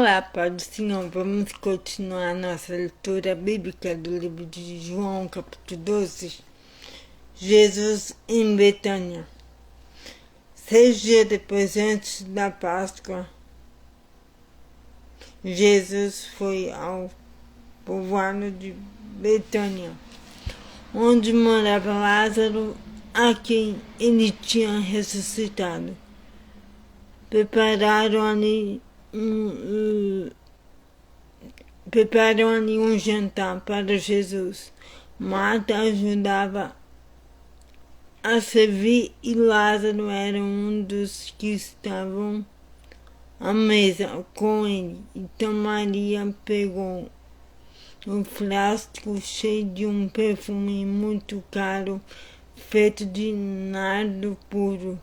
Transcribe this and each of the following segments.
Olá, Pai do Senhor, vamos continuar nossa leitura bíblica do livro de João, capítulo 12. Jesus em Betânia. 6 dias depois, antes da Páscoa, Jesus foi ao povoado de Betânia, onde morava Lázaro, a quem ele tinha ressuscitado. Prepararam ali um jantar para Jesus. Marta ajudava a servir e Lázaro era um dos que estavam à mesa com ele. Então Maria pegou um frasco cheio de um perfume muito caro, feito de nardo puro.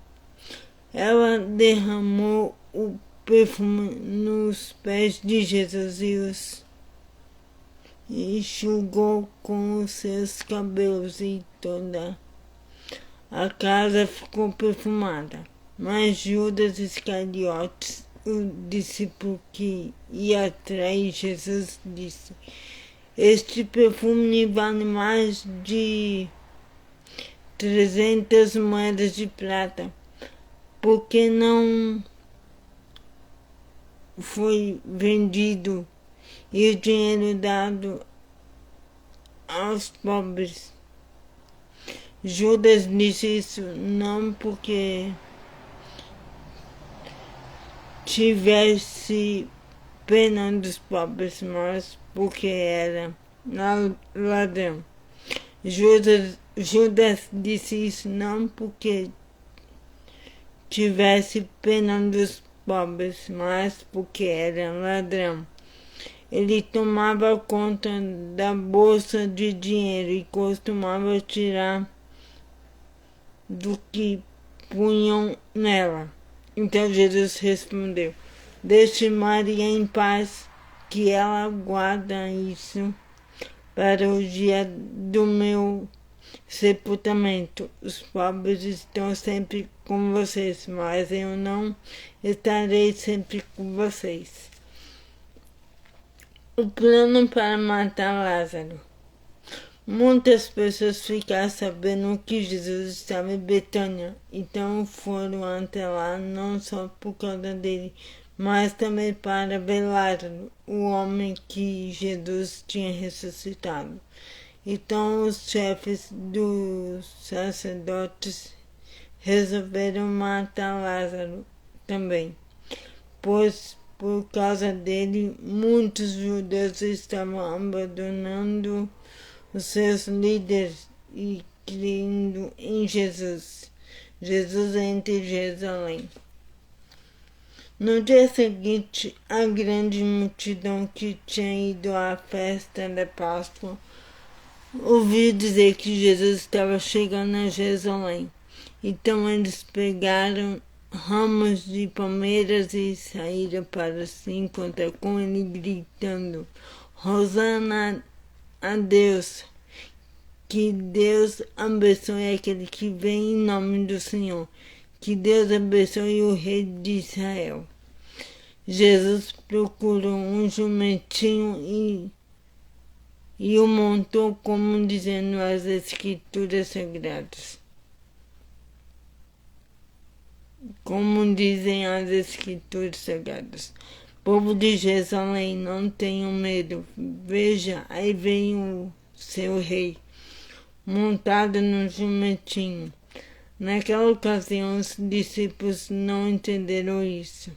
Ela derramou o perfume nos pés de Jesus e os enxugou com os seus cabelos, e toda a casa ficou perfumada. Mas Judas Iscariotes, o discípulo que ia trair Jesus, disse: "Este perfume vale mais de 300 moedas de prata. Por que não foi vendido e o dinheiro dado aos pobres?" Judas disse isso não porque tivesse pena dos pobres, mas porque era ladrão. Judas disse isso não porque tivesse pena dos pobres, mas porque era ladrão. Ele tomava conta da bolsa de dinheiro e costumava tirar do que punham nela. Então Jesus respondeu: "Deixe Maria em paz, que ela guarda isso para o dia do meu sepultamento. Os pobres estão sempre com vocês, mas eu não estarei sempre com vocês." O plano para matar Lázaro. Muitas pessoas ficaram sabendo que Jesus estava em Betânia, então foram até lá não só por causa dele, mas também para ver Lázaro, o homem que Jesus tinha ressuscitado. Então os chefes dos sacerdotes resolveram matar Lázaro também, pois por causa dele muitos judeus estavam abandonando os seus líderes e crendo em Jesus. Jesus entre Jerusalém. No dia seguinte, a grande multidão que tinha ido à festa da Páscoa ouviu dizer que Jesus estava chegando a Jerusalém. Então eles pegaram ramos de palmeiras e saíram para se encontrar com ele, gritando: "Hosana a Deus! Que Deus abençoe aquele que vem em nome do Senhor! Que Deus abençoe o Rei de Israel!" Jesus procurou um jumentinho e o montou, como dizendo as Escrituras Sagradas. Como dizem as Escrituras Sagradas: "Povo de Jerusalém, não tenham medo. Veja, aí vem o seu rei, montado no jumentinho." Naquela ocasião, os discípulos não entenderam isso.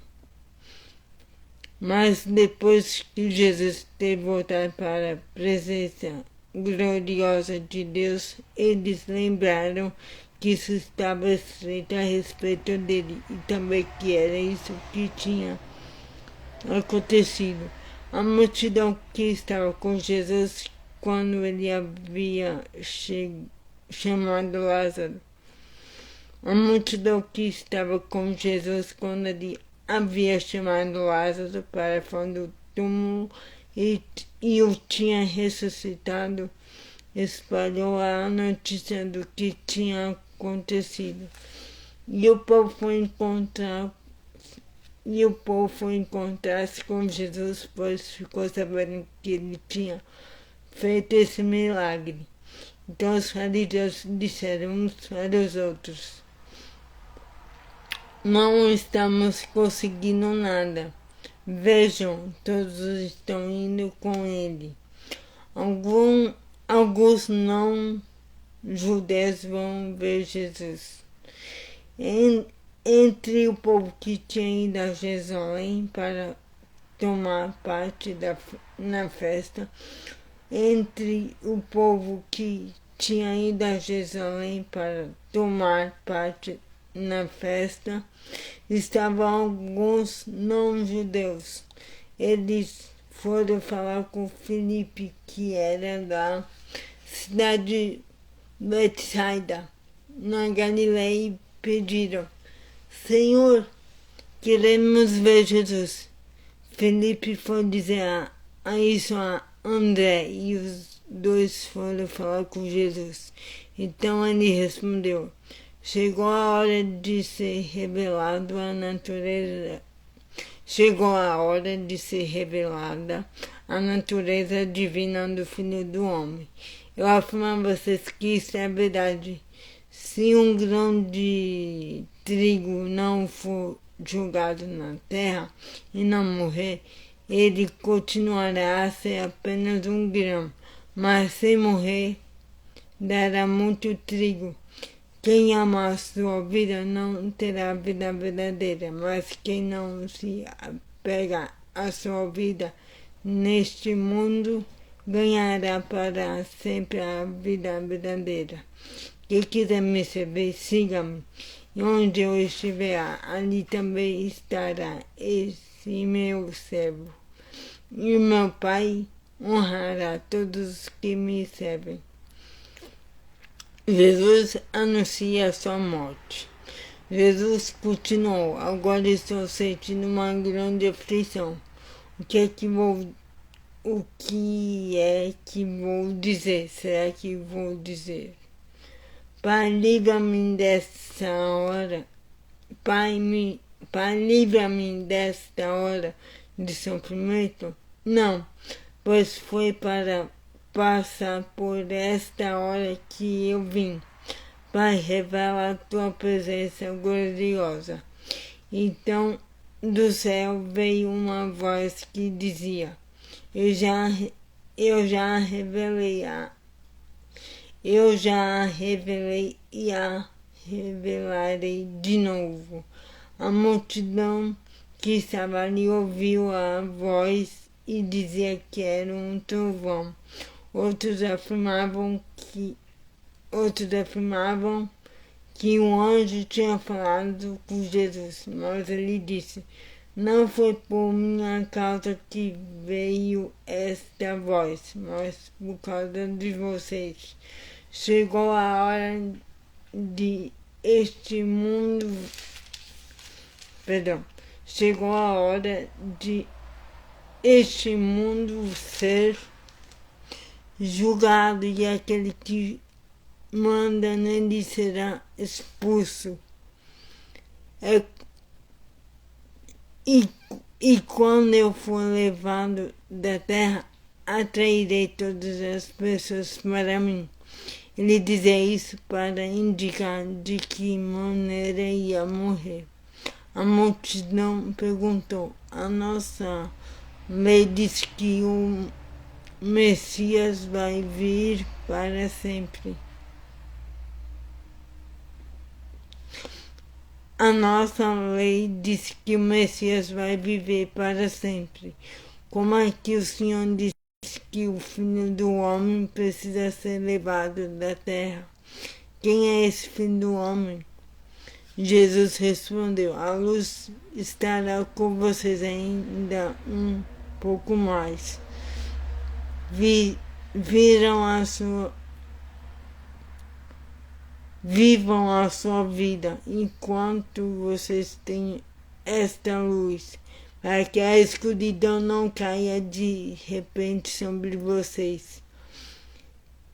Mas depois que Jesus teve voltado para a presença gloriosa de Deus, eles lembraram que isso estava escrito a respeito dele e também que era isso que tinha acontecido. A multidão que estava com Jesus quando ele havia chamado Lázaro. A multidão que estava com Jesus quando ele havia chamado Lázaro para fora do túmulo e o tinha ressuscitado, espalhou a notícia do que tinha acontecido. E o povo foi encontrar e o povo foi encontrar-se com Jesus, pois ficou sabendo que ele tinha feito esse milagre. Então os fariseus disseram uns para os outros: não estamos conseguindo nada. Vejam, todos estão indo com ele. Alguns não judeus vão ver Jesus. Entre o povo que tinha ido a Jerusalém para tomar parte na festa, entre o povo que tinha ido a Jerusalém para tomar parte na festa, estavam alguns não-judeus. Eles foram falar com Filipe, que era da cidade de Betsaida, na Galileia, e pediram: Senhor, queremos ver Jesus. Filipe foi dizer isso a André, e os dois foram falar com Jesus. Então ele respondeu: chegou a hora de ser revelado a natureza. Chegou a hora de ser revelada a natureza divina do Filho do Homem. Eu afirmo a vocês que isso é verdade. Se um grão de trigo não for jogado na terra e não morrer, ele continuará a ser apenas um grão, mas se morrer, dará muito trigo. Quem ama a sua vida não terá vida verdadeira, mas quem não se apega à sua vida neste mundo ganhará para sempre a vida verdadeira. Quem quiser me servir, siga-me. E onde eu estiver, ali também estará esse meu servo. E meu Pai honrará todos os que me servem. Jesus anuncia a sua morte. Jesus continuou: agora estou sentindo uma grande aflição. O que é que vou dizer? Será que vou dizer? Pai, livra-me desta hora. Pai, livra-me desta hora de sofrimento? Não, pois foi para passar por esta hora que eu vim. Pai, revela a tua presença gloriosa. Então do céu veio uma voz que dizia: Eu já revelei e a revelarei de novo. A multidão que estava ali ouviu a voz e dizia que era um trovão. Outros afirmavam que um anjo tinha falado com Jesus, mas ele disse: não foi por minha causa que veio esta voz, mas por causa de vocês. Chegou a hora de este mundo ser julgado, e aquele que manda nele será expulso. E quando eu for levado da terra, atrairei todas as pessoas para mim. Ele dizia isso para indicar de que maneira ia morrer. A multidão perguntou: a nossa lei diz que o Messias vai vir para sempre. A nossa lei diz que o Messias vai viver para sempre. Como é que o Senhor diz que o Filho do Homem precisa ser levado da terra? Quem é esse Filho do Homem? Jesus respondeu: a luz estará com vocês ainda um pouco mais. Vivam a sua vida enquanto vocês têm esta luz, para que a escuridão não caia de repente sobre vocês.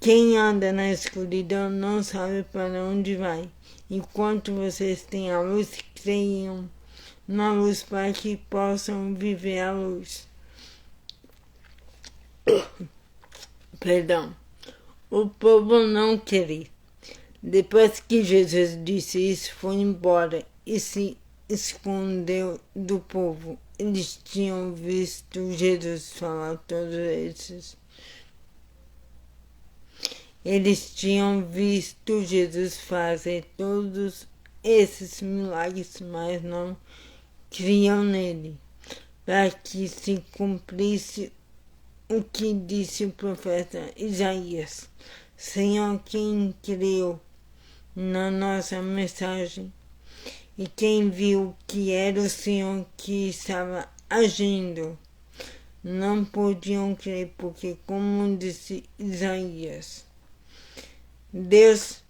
Quem anda na escuridão não sabe para onde vai. Enquanto vocês têm a luz, creiam na luz para que possam viver a luz. Perdão. O povo não queria. Depois que Jesus disse isso, foi embora e se escondeu do povo. Eles tinham visto Jesus falar todos esses. Eles tinham visto Jesus fazer todos esses milagres, mas não criam nele, para que se cumprisse o que disse o profeta Isaías: Senhor, quem creu na nossa mensagem e quem viu que era o Senhor que estava agindo, não podiam crer, porque, como disse Isaías, Deus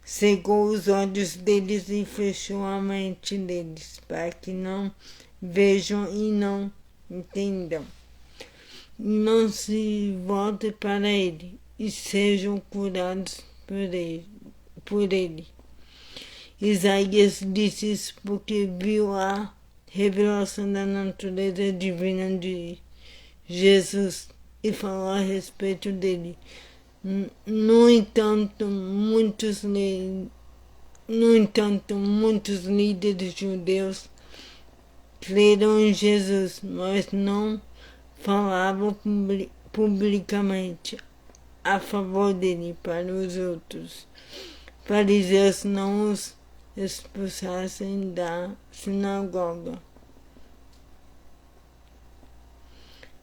cegou os olhos deles e fechou a mente deles, para que não vejam e não entendam, não se voltem para ele e sejam curados por ele. Isaías disse isso porque viu a revelação da natureza divina de Jesus e falou a respeito dele. No entanto, muitos líderes judeus creram em Jesus, mas não falavam publicamente a favor dele para os outros. Fariseus não os expulsassem da sinagoga.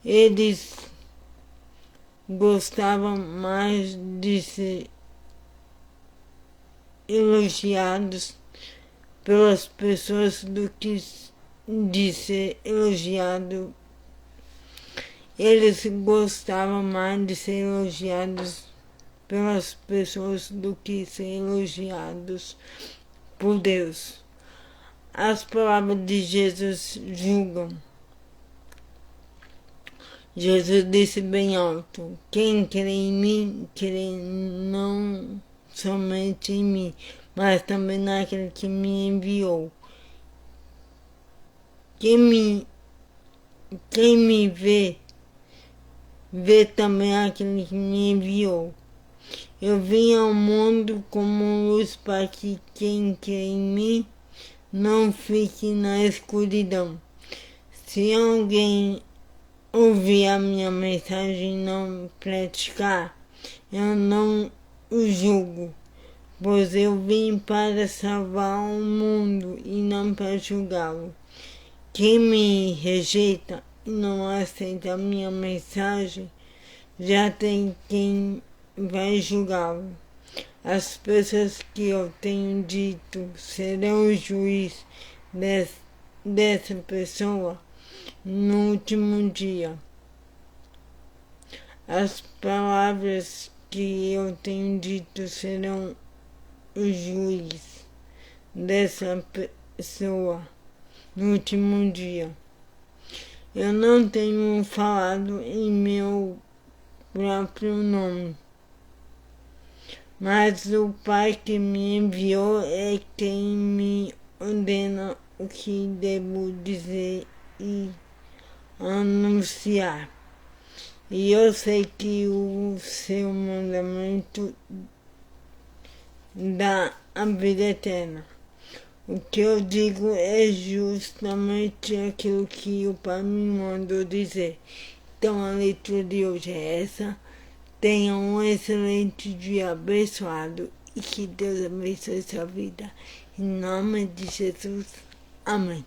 Eles gostavam mais de ser elogiados pelas pessoas do que de ser elogiado. Eles gostavam mais de ser elogiados pelas pessoas do que ser elogiados por Deus. As palavras de Jesus julgam. Jesus disse bem alto: quem crê em mim, crê não somente em mim, mas também naquele que me enviou. Quem me vê também aquele que me enviou. Eu vim ao mundo como luz para que quem crê em mim não fique na escuridão. Se alguém ouvir a minha mensagem e não praticar, eu não o julgo, pois eu vim para salvar o mundo e não para julgá-lo. Quem me rejeita e não aceita a minha mensagem, já tem quem vai julgá-lo. As pessoas que eu tenho dito serão o juiz dessa pessoa no último dia. As palavras que eu tenho dito serão o juiz dessa pessoa no último dia. Eu não tenho falado em meu próprio nome, mas o Pai que me enviou é quem me ordena o que devo dizer e anunciar. E eu sei que o seu mandamento dá a vida eterna. O que eu digo é justamente aquilo que o Pai me mandou dizer. Então a leitura de hoje é essa. Tenha um excelente dia abençoado e que Deus abençoe sua vida. Em nome de Jesus. Amém.